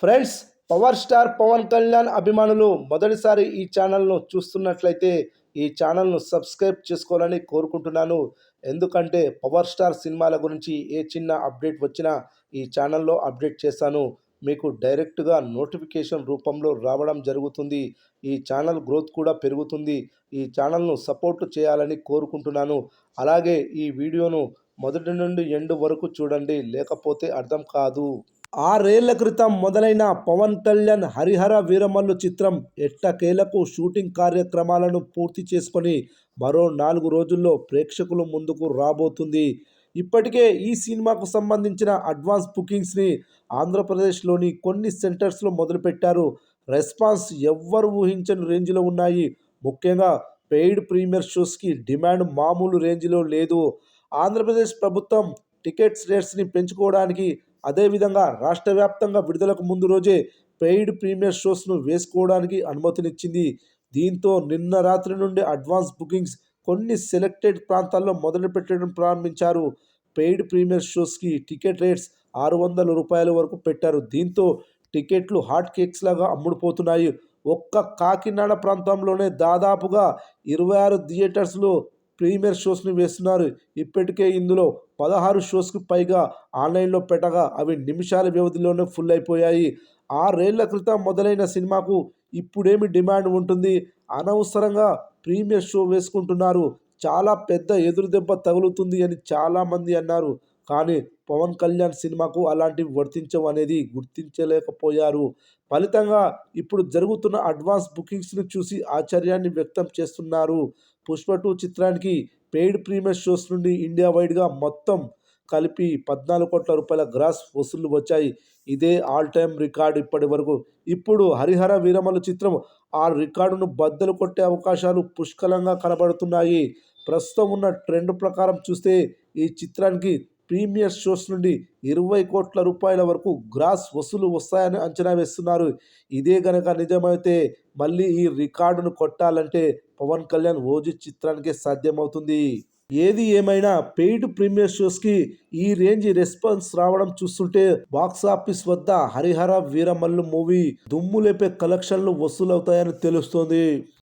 Friends, power star Pawan Kalyan అభిమానులు మొదటిసారి ఈ ఛానల్ను చూస్తున్నట్లయితే ఈ ఛానల్ను సబ్స్క్రైబ్ చేసుకోవాలని కోరుకుంటున్నాను. ఎందుకంటే పవర్ స్టార్ సినిమాల గురించి ఏ చిన్న అప్డేట్ వచ్చినా ఈ ఛానల్లో అప్డేట్ చేస్తాను. మీకు డైరెక్ట్గా నోటిఫికేషన్ రూపంలో రావడం జరుగుతుంది. ఈ ఛానల్ గ్రోత్ కూడా పెరుగుతుంది. ఈ ఛానల్ను సపోర్ట్ చేయాలని కోరుకుంటున్నాను. అలాగే ఈ వీడియోను మొదటి నుండి ఎండ్ వరకు చూడండి, లేకపోతే అర్థం కాదు. 6 ఏళ్ల క్రితం మొదలైన పవన్ కళ్యాణ్ హరిహర వీరమల్లు చిత్రం ఎట్టకేలకు షూటింగ్ కార్యక్రమాలను పూర్తి చేసుకొని మరో 4 రోజుల్లో ప్రేక్షకుల ముందుకు రాబోతుంది. ఇప్పటికే ఈ సినిమాకు సంబంధించిన అడ్వాన్స్ బుకింగ్స్ని ఆంధ్రప్రదేశ్లోని కొన్ని సెంటర్స్లో మొదలుపెట్టారు. రెస్పాన్స్ ఎవ్వరు ఊహించని రేంజ్లో ఉన్నాయి. ముఖ్యంగా పెయిడ్ ప్రీమియర్ షోస్కి డిమాండ్ మామూలు రేంజ్లో లేదు. ఆంధ్రప్రదేశ్ ప్రభుత్వం టికెట్స్ రేట్స్ని పెంచుకోవడానికి, అదేవిధంగా రాష్ట్ర వ్యాప్తంగా విడుదలకు ముందు రోజే పెయిడ్ ప్రీమియర్ షోస్ను వేసుకోవడానికి అనుమతినిచ్చింది. దీంతో నిన్న రాత్రి నుండి అడ్వాన్స్ బుకింగ్స్ కొన్ని సెలెక్టెడ్ ప్రాంతాల్లో మొదలు పెట్టడం ప్రారంభించారు. పెయిడ్ ప్రీమియర్ షోస్కి టికెట్ రేట్స్ రూ. 600 వరకు పెట్టారు. దీంతో టికెట్లు హాట్ కేక్స్ లాగా అమ్ముడుపోతున్నాయి. ఒక్క కాకినాడ ప్రాంతంలోనే దాదాపుగా 26 థియేటర్స్లో ప్రీమియర్ షోస్ని వేస్తున్నారు. ఇప్పటికే ఇందులో 16 షోస్కి పైగా ఆన్లైన్లో పెట్టగా అవి నిమిషాల వ్యవధిలోనే ఫుల్ అయిపోయాయి. 6 ఏళ్ల క్రితం మొదలైన సినిమాకు ఇప్పుడేమి డిమాండ్ ఉంటుంది? అనవసరంగా ప్రీమియర్ షో వేసుకుంటున్నారు, చాలా పెద్ద ఎదురుదెబ్బ తగులుతుంది అని చాలామంది అన్నారు. కానీ పవన్ కళ్యాణ్ సినిమాకు అలాంటివి వర్తించవు అనేది గుర్తించలేకపోయారు. ఫలితంగా ఇప్పుడు జరుగుతున్న అడ్వాన్స్ బుకింగ్స్ను చూసి ఆశ్చర్యాన్ని వ్యక్తం చేస్తున్నారు. పుష్ప 2 చిత్రానికి పెయిడ్ ప్రీమియర్ షోస్ నుండి ఇండియా వైడ్గా మొత్తం కలిపి రూ. 14 కోట్ల గ్రాస్ వసూళ్లు వచ్చాయి. ఇదే ఆల్ టైమ్ రికార్డు ఇప్పటి వరకు. ఇప్పుడు హరిహర వీరమల్లు చిత్రం ఆ రికార్డును బద్దలు కొట్టే అవకాశాలు పుష్కలంగా కనబడుతున్నాయి. ప్రస్తుతం ఉన్న ట్రెండ్ ప్రకారం చూస్తే ఈ చిత్రానికి ప్రీమియర్ షోస్ నుండి రూ. 20 కోట్ల వరకు గ్రాస్ వసూలు వస్తాయని అంచనా వేస్తున్నారు. ఇదే గనక నిజమైతే మళ్ళీ ఈ రికార్డును కొట్టాలంటే పవన్ కళ్యాణ్ ఓజీ చిత్రానికే సాధ్యమవుతుంది. ఏది ఏమైనా పెయిడ్ ప్రీమియర్ షోస్కి ఈ రేంజ్ రెస్పాన్స్ రావడం చూస్తుంటే బాక్సాఫీస్ వద్ద హరిహర వీరమల్లు మూవీ దుమ్ము లేపే కలెక్షన్లు వసూలవుతాయని తెలుస్తోంది.